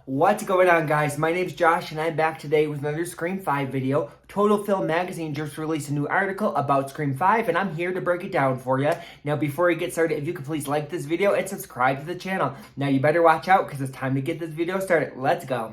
What's going on, guys? My name's Josh and I'm back today with another Scream 5 video. Total Film Magazine just released a new article about Scream 5 and I'm here to break it down for you. Now before we get started, if you could please like this video and subscribe to the channel. Now you better watch out because it's time to get this video started. Let's go.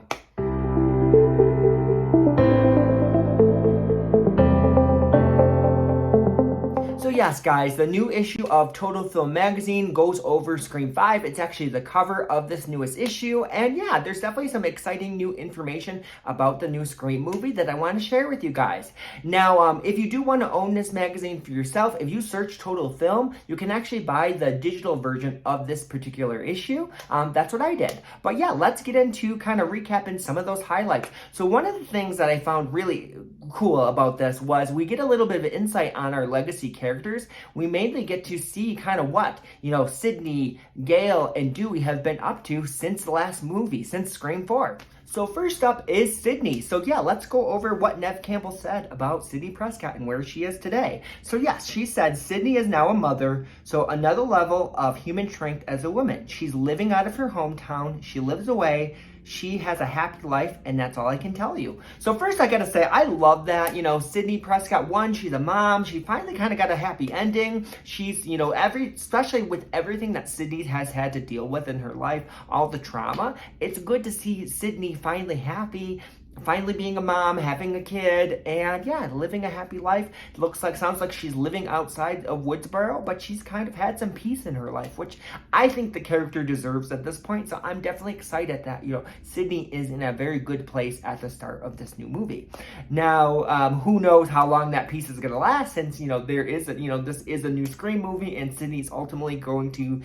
Yes, guys, the new issue of Total Film Magazine goes over Scream 5. It's actually the cover of this newest issue. And yeah, there's definitely some exciting new information about the new Scream movie that I want to share with you guys. Now, if you do want to own this magazine for yourself, if you search Total Film, you can actually buy the digital version of this particular issue. That's what I did. But yeah, let's get into kind of recapping some of those highlights. So one of the things that I found really cool about this was we get a little bit of insight on our legacy characters. We mainly get to see kind of what, Sidney, Gale, and Dewey have been up to since the last movie, since Scream 4. So first up is Sidney. So yeah, let's go over what Neve Campbell said about Sidney Prescott and where she is today. So yes, she said Sidney is now a mother, so another level of human strength as a woman. She's living out of her hometown. She lives away. She has a happy life, and that's all I can tell you. So first I gotta say, I love that, Sidney Prescott, one, she's a mom. She finally kind of got a happy ending. She's, especially with everything that Sidney has had to deal with in her life, all the trauma, it's good to see Sidney finally happy, finally being a mom, having a kid, and yeah, living a happy life. Sounds like she's living outside of Woodsboro, but she's kind of had some peace in her life, which I think the character deserves at this point. So I'm definitely excited that, Sidney is in a very good place at the start of this new movie. Now, who knows how long that peace is going to last, since, this is a new Scream movie, and Sidney's ultimately going to,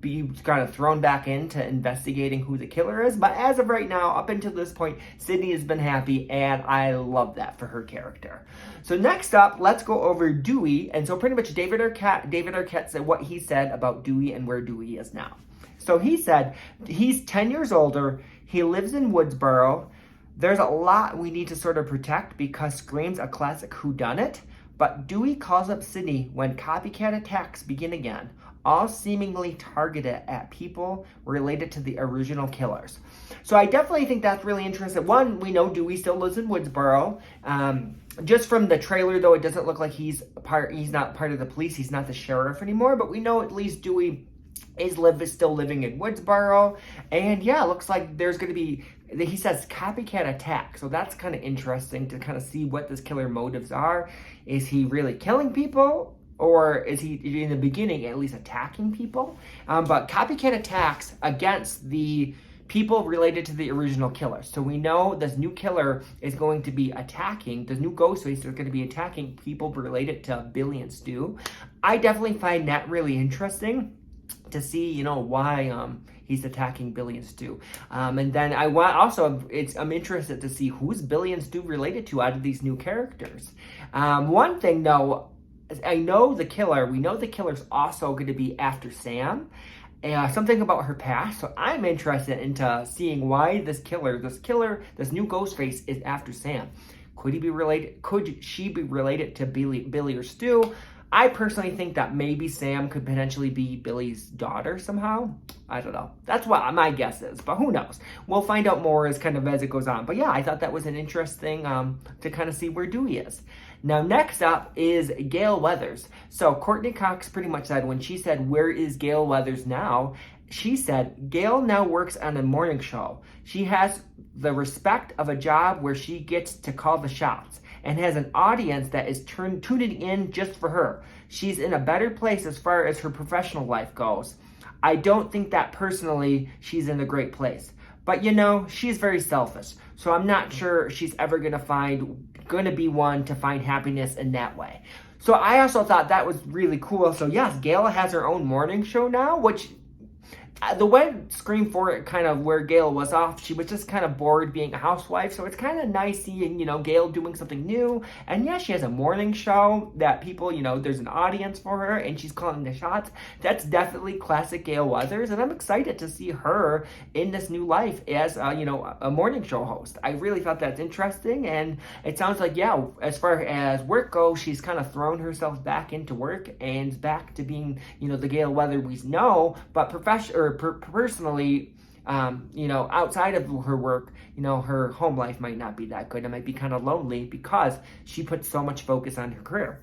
be kind of thrown back into investigating who the killer is. But as of right now, up until this point, Sidney has been happy, and I love that for her character. So next up, let's go over Dewey. And so pretty much David Arquette said what he said about Dewey and where Dewey is now. So he said he's 10 years older. He lives in Woodsboro. There's a lot we need to sort of protect because Scream's a classic whodunit. But Dewey calls up Sidney when copycat attacks begin again, all seemingly targeted at people related to the original killers. So I definitely think that's really interesting. One, we know Dewey still lives in Woodsboro. Just from the trailer, though, it doesn't look like he's not part of the police. He's not the sheriff anymore, but we know at least Dewey is still living in Woodsboro. And yeah, it looks like there's going to be, he says, copycat attack. So that's kind of interesting to kind of see what this killer motives are. Is he really killing people? Or is he, in the beginning, at least attacking people? But copycat attacks against the people related to the original killer. So we know this new killer is going to be attacking, this new Ghostface is going to be attacking people related to Billy and Stu. I definitely find that really interesting to see, why he's attacking Billy and Stu. And then I'm interested to see who's Billy and Stu related to out of these new characters. One thing, though, we know the killer's also going to be after Sam. Something about her past. So I'm interested into seeing why this new Ghostface is after Sam. Could she be related to Billy or Stu? I personally think that maybe Sam could potentially be Billy's daughter somehow. I don't know. That's what my guess is, but who knows? We'll find out more as it goes on. But yeah, I thought that was an interesting to kind of see where Dewey is. Now, next up is Gale Weathers. So Courtney Cox pretty much said, when she said, "Where is Gale Weathers now?" She said, "Gale now works on a morning show. She has the respect of a job where she gets to call the shots and has an audience that is tuning in just for her. She's in a better place as far as her professional life goes. I don't think that personally she's in a great place. But she's very selfish. So I'm not sure she's ever going to be one to find happiness in that way." So I also thought that was really cool. So yes, Gale has her own morning show now, which the way Scream 4, kind of where Gale was off, she was just kind of bored being a housewife. So it's kind of nice seeing, Gale doing something new. And yeah, she has a morning show that people, there's an audience for her and she's calling the shots. That's definitely classic Gale Weathers. And I'm excited to see her in this new life as, a morning show host. I really thought that's interesting. And it sounds like, yeah, as far as work goes, she's kind of thrown herself back into work and back to being, the Gale Weathers we know. But personally, outside of her work, her home life might not be that good. It might be kind of lonely because she puts so much focus on her career.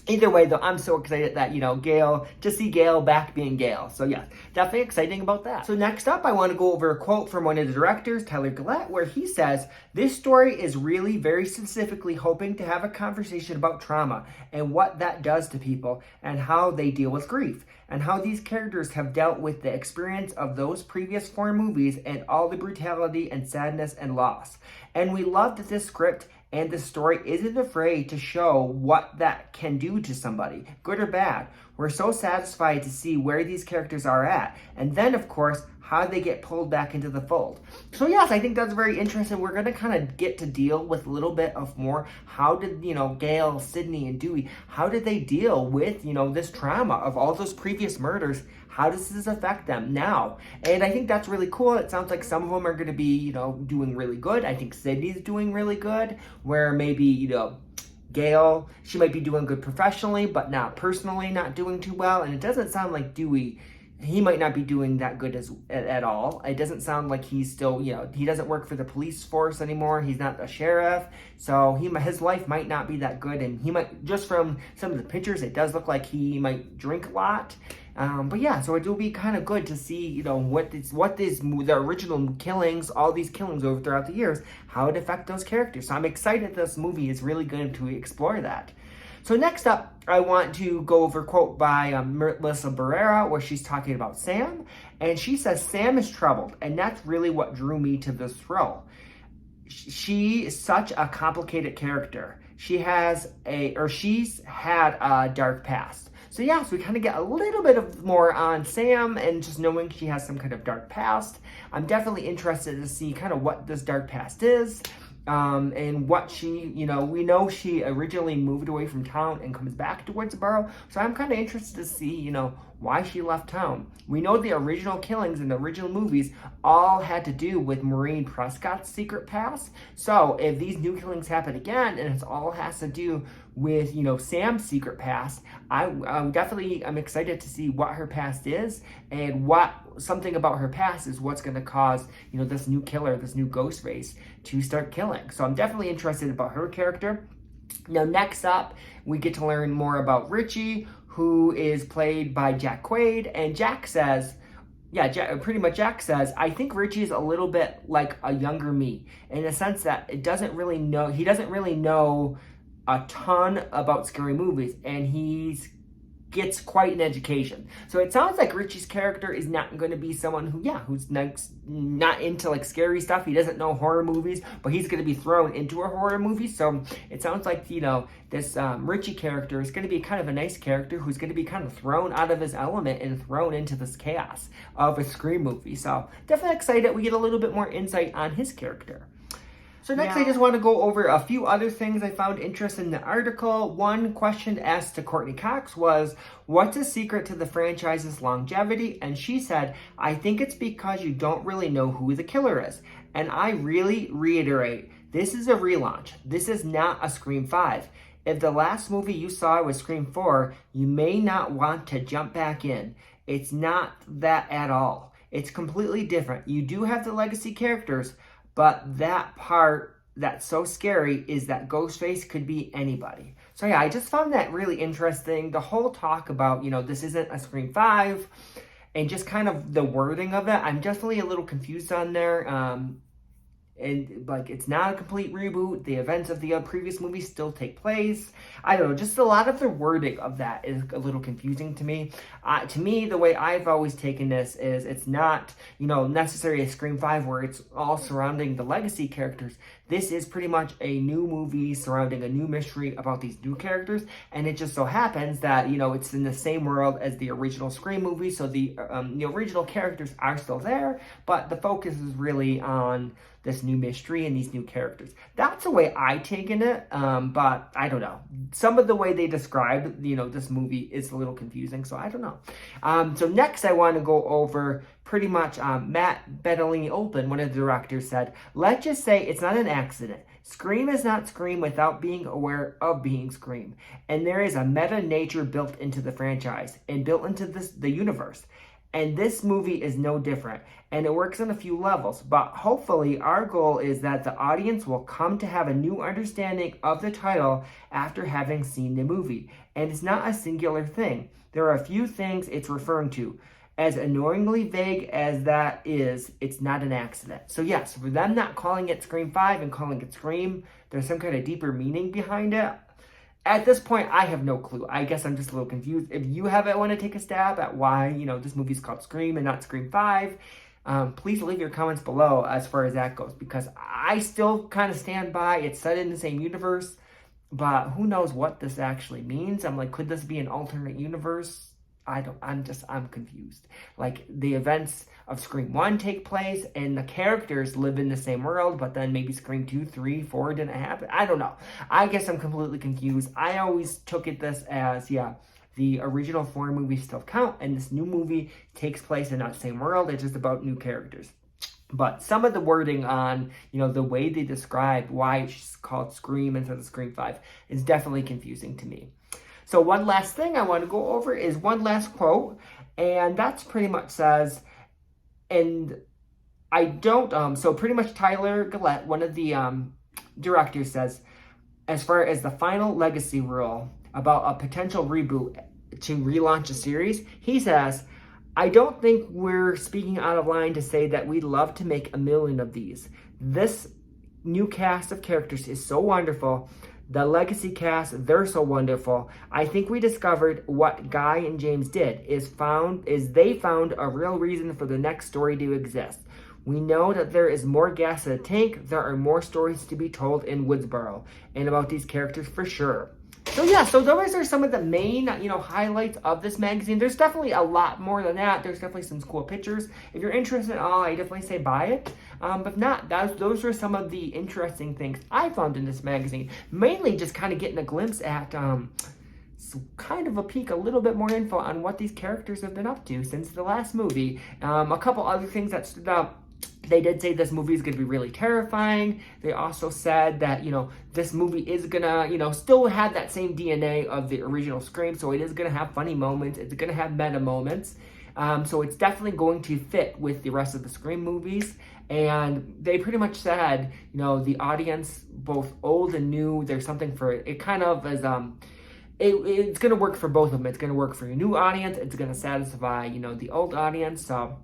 Either way, though, I'm so excited that, Gale, to see Gale back being Gale. So, yeah, definitely exciting about that. So, next up, I want to go over a quote from one of the directors, Tyler Gillett, where he says, "This story is really very specifically hoping to have a conversation about trauma and what that does to people and how they deal with grief and how these characters have dealt with the experience of those previous 4 movies and all the brutality and sadness and loss. And we love that this script and the story isn't afraid to show what that can do to somebody, good or bad. We're so satisfied to see where these characters are at. And then, of course, how they get pulled back into the fold." So yes, I think that's very interesting. We're going to kind of get to deal with a little bit of more. How did, Gale, Sidney, and Dewey, how did they deal with, this trauma of all those previous murders? How does this affect them now? And I think that's really cool. It sounds like some of them are going to be, doing really good. I think Sidney's doing really good, where maybe, Gale, she might be doing good professionally, but not personally, not doing too well. And it doesn't sound like Dewey, he might not be doing that good at all. It doesn't sound like he's still, he doesn't work for the police force anymore. He's not a sheriff. So his life might not be that good. And he might, just from some of the pictures, it does look like he might drink a lot. But yeah, so it will be kind of good to see, the original killings, all these killings over throughout the years, how it affect those characters. So I'm excited this movie is really going to explore that. So next up, I want to go over a quote by Melissa Barrera, where she's talking about Sam. And she says, "Sam is troubled, and that's really what drew me to this role. She is such a complicated character. She's had a dark past." So yeah, so we kind of get a little bit of more on Sam and just knowing she has some kind of dark past. I'm definitely interested to see kind of what this dark past is. And what she, we know she originally moved away from town and comes back to Woodsboro. So I'm kind of interested to see, why she left town. We know the original killings in the original movies all had to do with Maureen Prescott's secret past. So if these new killings happen again and it all has to do with, Sam's secret past, I'm excited to see what her past is and what something about her past is what's going to cause, this new killer, this new Ghostface to start killing. So I'm definitely interested about her character. Now, next up, we get to learn more about Richie, who is played by Jack Quaid. And Jack says, Jack says, "I think Richie's a little bit like a younger me, in the sense that he doesn't really know a ton about scary movies, and he's gets quite an education." So it sounds like Richie's character is not going to be someone who's not into like scary stuff. He doesn't know horror movies, but he's going to be thrown into a horror movie. So it sounds like, this Richie character is going to be kind of a nice character who's going to be kind of thrown out of his element and thrown into this chaos of a Scream movie. So definitely excited we get a little bit more insight on his character. So next, I just want to go over a few other things I found interesting in the article. One question asked to Courtney Cox was, "What's the secret to the franchise's longevity?" And she said, "I think it's because you don't really know who the killer is." And I really reiterate, this is a relaunch. This is not a Scream 5. If the last movie you saw was Scream 4, you may not want to jump back in. It's not that at all. It's completely different. You do have the legacy characters, but that part that's so scary is that Ghostface could be anybody. So yeah, I just found that really interesting. The whole talk about, this isn't a Scream 5 and just kind of the wording of it. I'm definitely a little confused on there. And it's not a complete reboot. The events of the previous movies still take place. I don't know, just a lot of the wording of that is a little confusing to me. To me, the way I've always taken this is it's not, necessarily a Scream 5 where it's all surrounding the legacy characters. This is pretty much a new movie surrounding a new mystery about these new characters, and it just so happens that, it's in the same world as the original Scream movie, so the original characters are still there, but the focus is really on this new mystery and these new characters. That's the way I taken it, but I don't know. Some of the way they describe, this movie is a little confusing, so I don't know. So next I want to go over pretty much Matt Bettinelli-Olpin, one of the directors, said, "Let's just say it's not an accident. Scream is not Scream without being aware of being Scream. And there is a meta nature built into the franchise and built into the universe. And this movie is no different. And it works on a few levels. But hopefully, our goal is that the audience will come to have a new understanding of the title after having seen the movie. And it's not a singular thing. There are a few things it's referring to. As annoyingly vague as that is, it's not an accident. So yes, for them not calling it Scream 5 and calling it Scream, there's some kind of deeper meaning behind it. At this point, I have no clue. I guess I'm just a little confused. If you have it, want to take a stab at why, this movie's called Scream and not Scream 5, please leave your comments below as far as that goes, because I still kind of stand by it's set in the same universe, but who knows what this actually means. I'm like, could this be an alternate universe? I'm confused. Like, the events of Scream 1 take place and the characters live in the same world, but then maybe Scream 2, 3, 4 didn't happen. I don't know. I guess I'm completely confused. I always took it this as, the original 4 movies still count, and this new movie takes place in that same world. It's just about new characters. But some of the wording on, the way they describe why it's called Scream instead of Scream 5 is definitely confusing to me. So one last thing I want to go over is one last quote, and that's pretty much says, and I don't, so pretty much Tyler Gillett, one of the directors, says, as far as the final legacy rule about a potential reboot to relaunch a series, he says, I don't think we're speaking out of line to say that we'd love to make 1 million of these. This new cast of characters is so wonderful. The legacy cast, they're so wonderful. I think we discovered what Guy and James did is they found a real reason for the next story to exist. We know that there is more gas in the tank. There are more stories to be told in Woodsboro and about these characters for sure. So those are some of the main, highlights of this magazine. There's definitely a lot more than that. There's definitely some cool pictures. If you're interested at all, I definitely say buy it. But if not, those are some of the interesting things I found in this magazine. Mainly just kind of getting a glimpse at, kind of a peek, a little bit more info on what these characters have been up to since the last movie. A couple other things that stood out. They did say this movie is going to be really terrifying. They also said that, this movie is going to, still have that same DNA of the original Scream. So it is going to have funny moments. It's going to have meta moments. So it's definitely going to fit with the rest of the Scream movies. And they pretty much said, the audience, both old and new, there's something for it. It kind of is, it's going to work for both of them. It's going to work for your new audience. It's going to satisfy, the old audience. So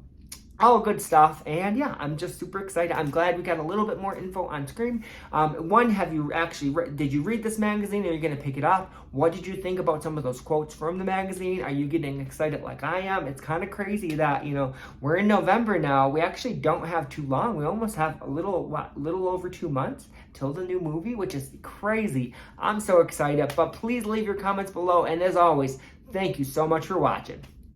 all good stuff. And yeah, I'm just super excited. I'm glad we got a little bit more info on Scream. One, have you actually did you read this magazine? Are you going to pick it up? What did you think about some of those quotes from the magazine? Are you getting excited like I am? It's kind of crazy that, we're in November now. We actually don't have too long. We almost have a little over 2 months till the new movie, which is crazy. I'm so excited. But please leave your comments below. And as always, thank you so much for watching.